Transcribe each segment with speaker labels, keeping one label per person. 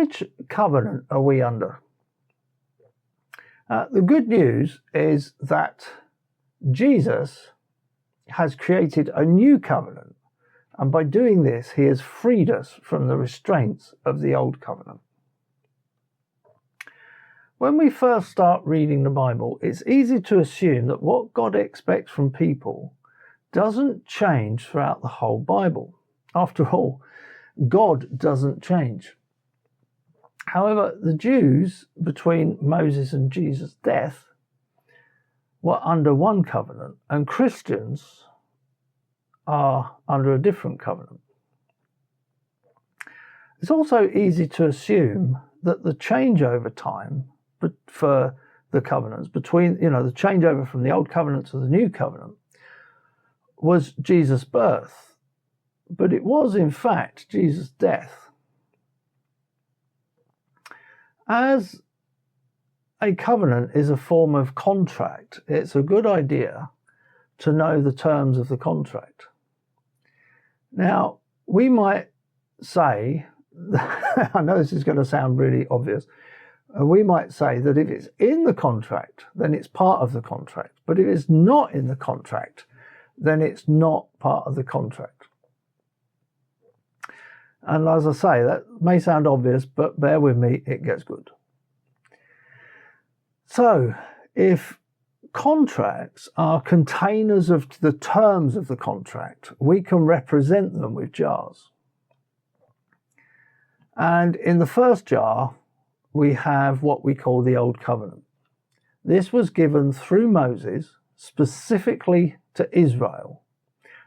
Speaker 1: which covenant are we under? The good news is that Jesus has created a new covenant, and by doing this, he has freed us from the restraints of the old covenant. When we first start reading the Bible, it's easy to assume that what God expects from people doesn't change throughout the whole Bible. After all, God doesn't change. However, the Jews, between Moses and Jesus' death, were under one covenant, and Christians are under a different covenant. It's also easy to assume that the changeover time for the covenants between, the changeover from the old covenant to the new covenant was Jesus' birth, but it was in fact Jesus' death. As a covenant is a form of contract, it's a good idea to know the terms of the contract. Now, we might say, I know this is going to sound really obvious, we might say that if it's in the contract, then it's part of the contract. But if it's not in the contract, then it's not part of the contract. And as I say, that may sound obvious, but bear with me, it gets good. So, if contracts are containers of the terms of the contract, we can represent them with jars. And in the first jar, we have what we call the Old Covenant. This was given through Moses specifically to Israel.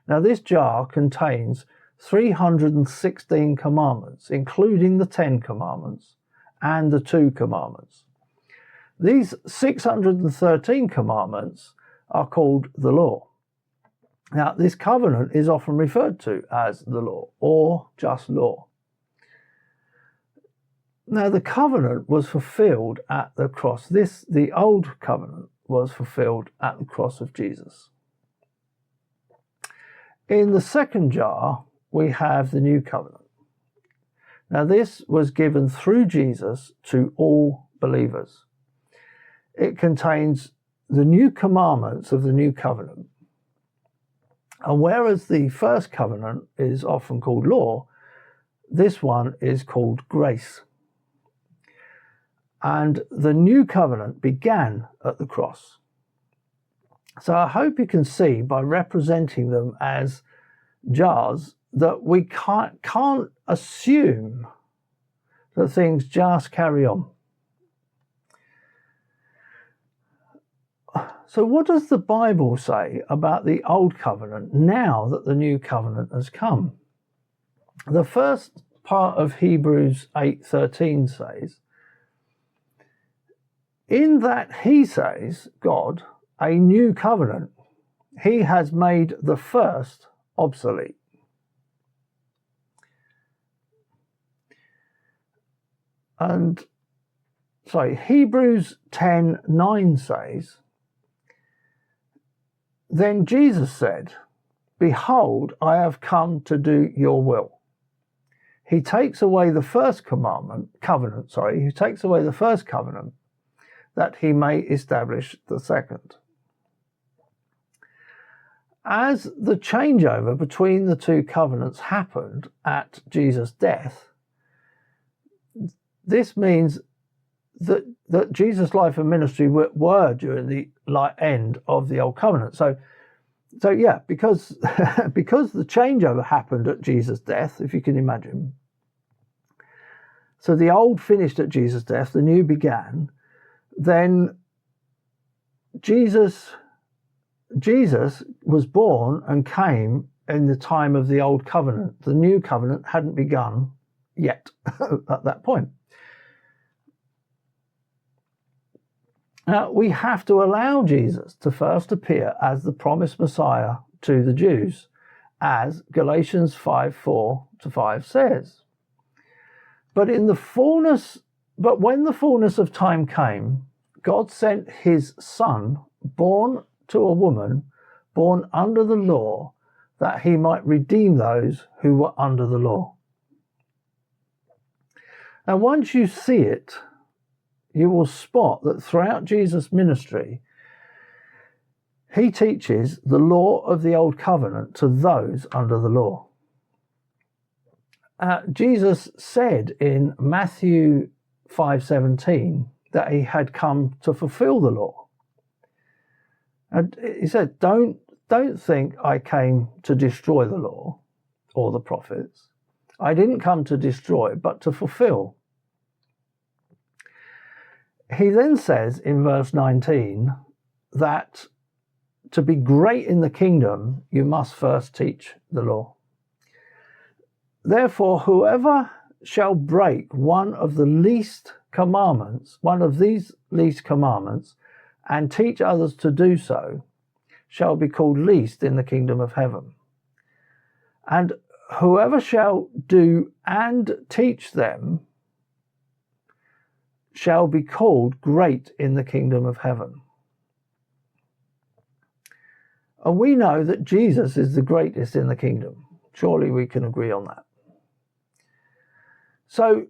Speaker 1: Now, this jar contains 316 commandments, including the 10 commandments and the 2 commandments. These 613 commandments are called the law. Now, this covenant is often referred to as the law or just law. Now, the covenant was fulfilled at the cross. The old covenant was fulfilled at the cross of Jesus. In the second jar, we have the new covenant. Now, this was given through Jesus to all believers. It contains the new commandments of the new covenant. And whereas the first covenant is often called law, this one is called grace. And the new covenant began at the cross. So I hope you can see by representing them as jars that we can't assume that things just carry on. So what does the Bible say about the old covenant now that the new covenant has come? The first part of Hebrews 8:13 says, in that he says, God, a new covenant, he has made the first obsolete. And Hebrews 10:9 says, then Jesus said, behold, I have come to do your will. He takes away the first covenant, he takes away the first covenant that he may establish the second. As the changeover between the two covenants happened at Jesus' death, this means that Jesus' life and ministry were during the end of the old covenant. So yeah, because the changeover happened at Jesus' death, if you can imagine. So the old finished at Jesus' death, the new began. Then Jesus was born and came in the time of the old covenant. The new covenant hadn't begun yet at that point. Now, we have to allow Jesus to first appear as the promised Messiah to the Jews, as Galatians 5:4-5 says. But when the fullness of time came, God sent his Son, born to a woman, born under the law, that he might redeem those who were under the law. And once you see it, you will spot that throughout Jesus' ministry, he teaches the law of the old covenant to those under the law. Jesus said in Matthew 5:17 that he had come to fulfill the law. And he said, don't think I came to destroy the law or the prophets. I didn't come to destroy, but to fulfill. He then says in verse 19 that to be great in the kingdom, you must first teach the law. Therefore, whoever shall break one of the least commandments, one of these least commandments, and teach others to do so, shall be called least in the kingdom of heaven. And whoever shall do and teach them shall be called great in the kingdom of heaven. And we know that Jesus is the greatest in the kingdom. Surely we can agree on that. So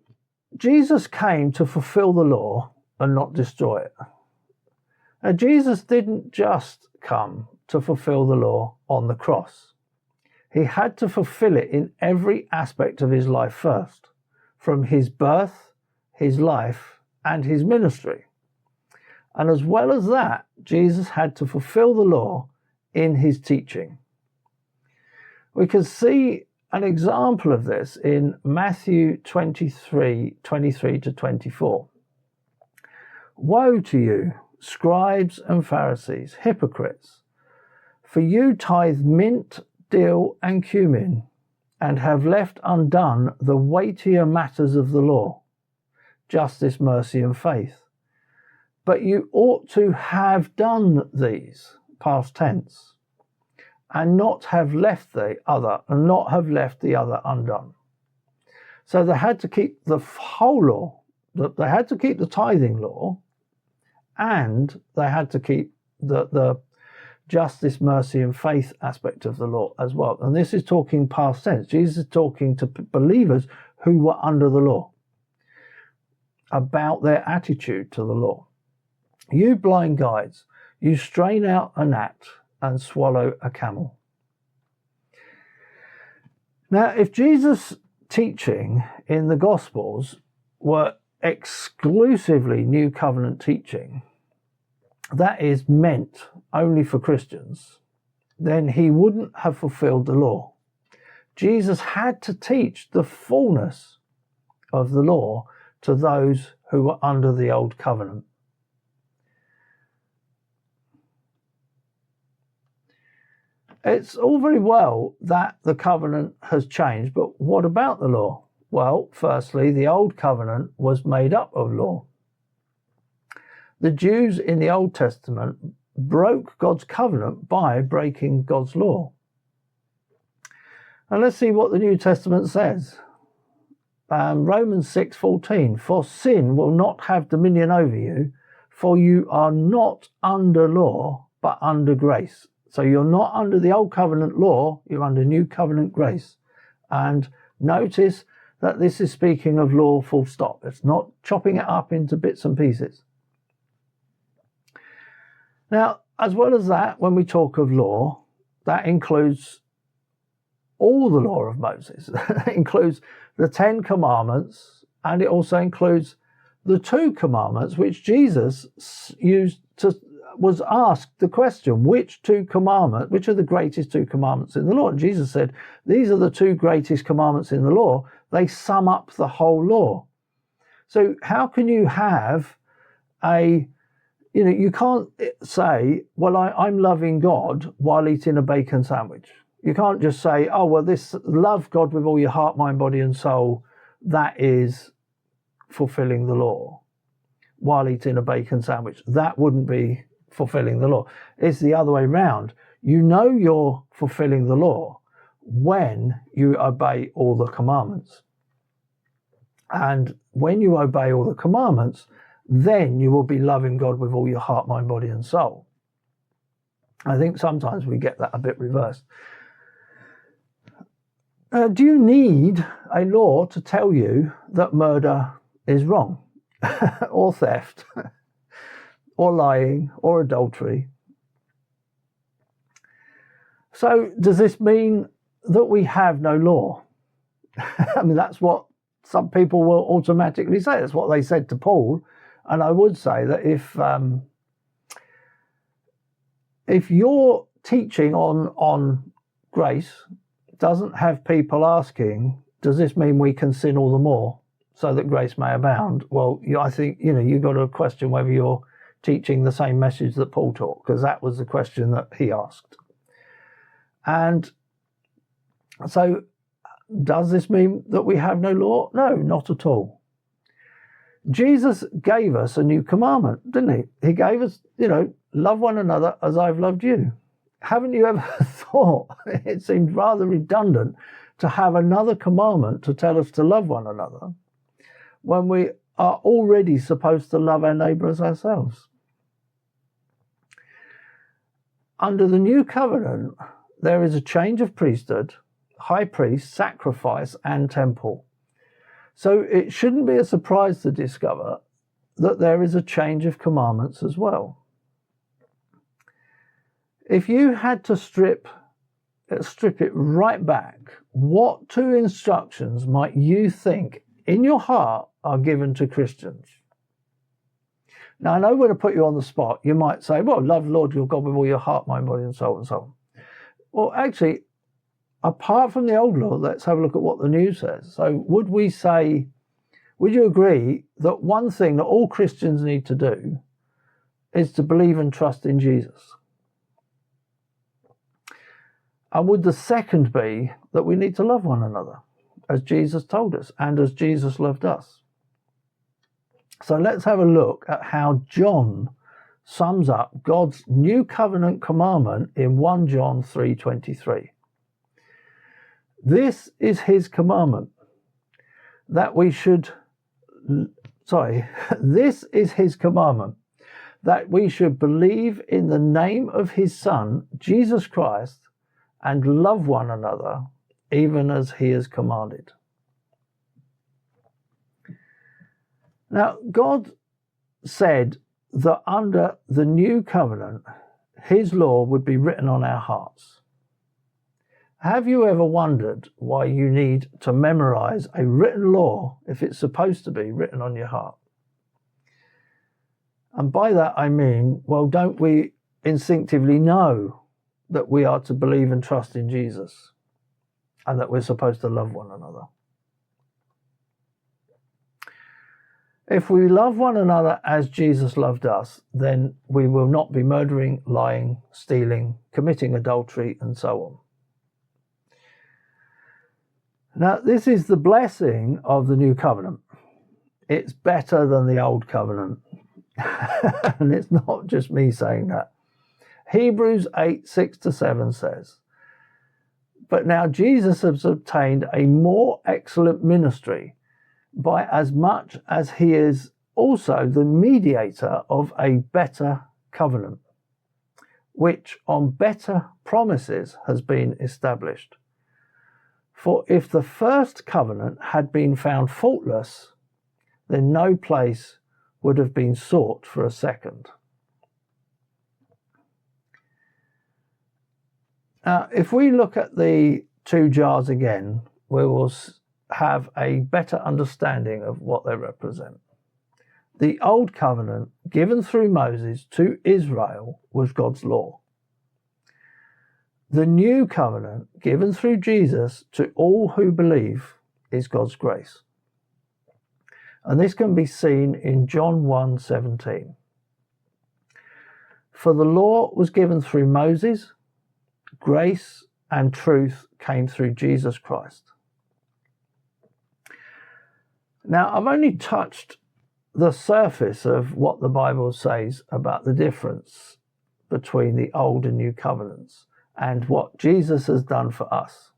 Speaker 1: Jesus came to fulfill the law and not destroy it. Now, Jesus didn't just come to fulfill the law on the cross. He had to fulfill it in every aspect of his life first, from his birth, his life, and his ministry. And as well as that, Jesus had to fulfill the law in his teaching. We can see an example of this in Matthew 23:23 to 24. Woe to you, scribes and Pharisees, hypocrites, for you tithe mint, dill, and cumin, and have left undone the weightier matters of the law, justice, mercy, and faith. But you ought to have done these, past tense, and not have left the other undone. So they had to keep the whole law. They had to keep the tithing law, and they had to keep the justice, mercy, and faith aspect of the law as well. And this is talking past tense. Jesus is talking to believers who were under the law about their attitude to the law. You blind guides, you strain out a gnat and swallow a camel. Now, if Jesus' teaching in the Gospels were exclusively New Covenant teaching, that is meant only for Christians, then he wouldn't have fulfilled the law. Jesus had to teach the fullness of the law to those who were under the old covenant. It's all very well that the covenant has changed, but what about the law? Well, firstly, the old covenant was made up of law. The Jews in the Old Testament broke God's covenant by breaking God's law. And let's see what the New Testament says. Romans 6:14, for sin will not have dominion over you, for you are not under law, but under grace. So you're not under the old covenant law, you're under new covenant grace. And notice that this is speaking of law full stop. It's not chopping it up into bits and pieces. Now, as well as that, when we talk of law, that includes all the law of Moses. It includes the 10 Commandments, and it also includes the 2 commandments which Jesus was asked the question, which are the greatest 2 commandments in the law? And Jesus said, these are the 2 greatest commandments in the law. They sum up the whole law. So how can you have you can't say, well, I'm loving God while eating a bacon sandwich. You can't just say, oh, well, this love God with all your heart, mind, body, and soul, that is fulfilling the law while eating a bacon sandwich. That wouldn't be fulfilling the law. It's the other way around. You know you're fulfilling the law when you obey all the commandments. And when you obey all the commandments, then you will be loving God with all your heart, mind, body, and soul. I think sometimes we get that a bit reversed. Do you need a law to tell you that murder is wrong, or theft, or lying, or adultery. So does this mean that we have no law? I mean, that's what some people will automatically say. That's what they said to Paul. And I would say that if your teaching on grace doesn't have people asking, does this mean we can sin all the more so that grace may abound? Well, I think, you've got to question whether you're teaching the same message that Paul taught, because that was the question that he asked. And so does this mean that we have no law? No, not at all. Jesus gave us a new commandment, didn't he? He gave us, love one another as I've loved you. Haven't you ever thought it seems rather redundant to have another commandment to tell us to love one another when we are already supposed to love our neighbour as ourselves? Under the new covenant, there is a change of priesthood, high priest, sacrifice, and temple. So it shouldn't be a surprise to discover that there is a change of commandments as well. If you had to strip it right back, what two instructions might you think in your heart are given to Christians? Now, I know we're going to put you on the spot. You might say, well, love the Lord your God with all your heart, mind, body, and soul, and so on. Well, actually, apart from the old law, let's have a look at what the new says. So would you agree that one thing that all Christians need to do is to believe and trust in Jesus? And would the second be that we need to love one another, as Jesus told us and as Jesus loved us? So let's have a look at how John sums up God's new covenant commandment in 1 John 3:23. This is his commandment, this is his commandment, that we should believe in the name of his Son, Jesus Christ, and love one another, even as he has commanded. Now, God said that under the new covenant, his law would be written on our hearts. Have you ever wondered why you need to memorize a written law if it's supposed to be written on your heart? And by that I mean, well, don't we instinctively know that we are to believe and trust in Jesus and that we're supposed to love one another? If we love one another as Jesus loved us, then we will not be murdering, lying, stealing, committing adultery, and so on. Now, this is the blessing of the new covenant. It's better than the old covenant. And it's not just me saying that. Hebrews 8:6-7 says, "But now Jesus has obtained a more excellent ministry, by as much as he is also the mediator of a better covenant, which on better promises has been established. For if the first covenant had been found faultless, then no place would have been sought for a second." Now, if we look at the two jars again, we will have a better understanding of what they represent. The old covenant given through Moses to Israel was God's law. The new covenant given through Jesus to all who believe is God's grace. And this can be seen in John 1:17. "For the law was given through Moses, grace and truth came through Jesus Christ." Now, I've only touched the surface of what the Bible says about the difference between the old and new covenants and what Jesus has done for us.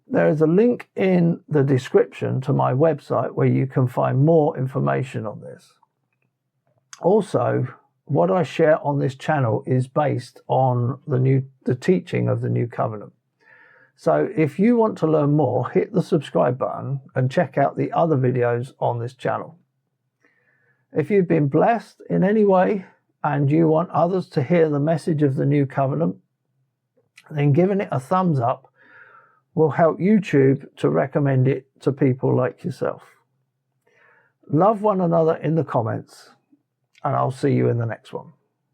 Speaker 1: There is a link in the description to my website where you can find more information on this. Also, what I share on this channel is based on the teaching of the new covenant. So if you want to learn more, hit the subscribe button and check out the other videos on this channel. If you've been blessed in any way and you want others to hear the message of the new covenant, then giving it a thumbs up will help YouTube to recommend it to people like yourself. Love one another in the comments, and I'll see you in the next one.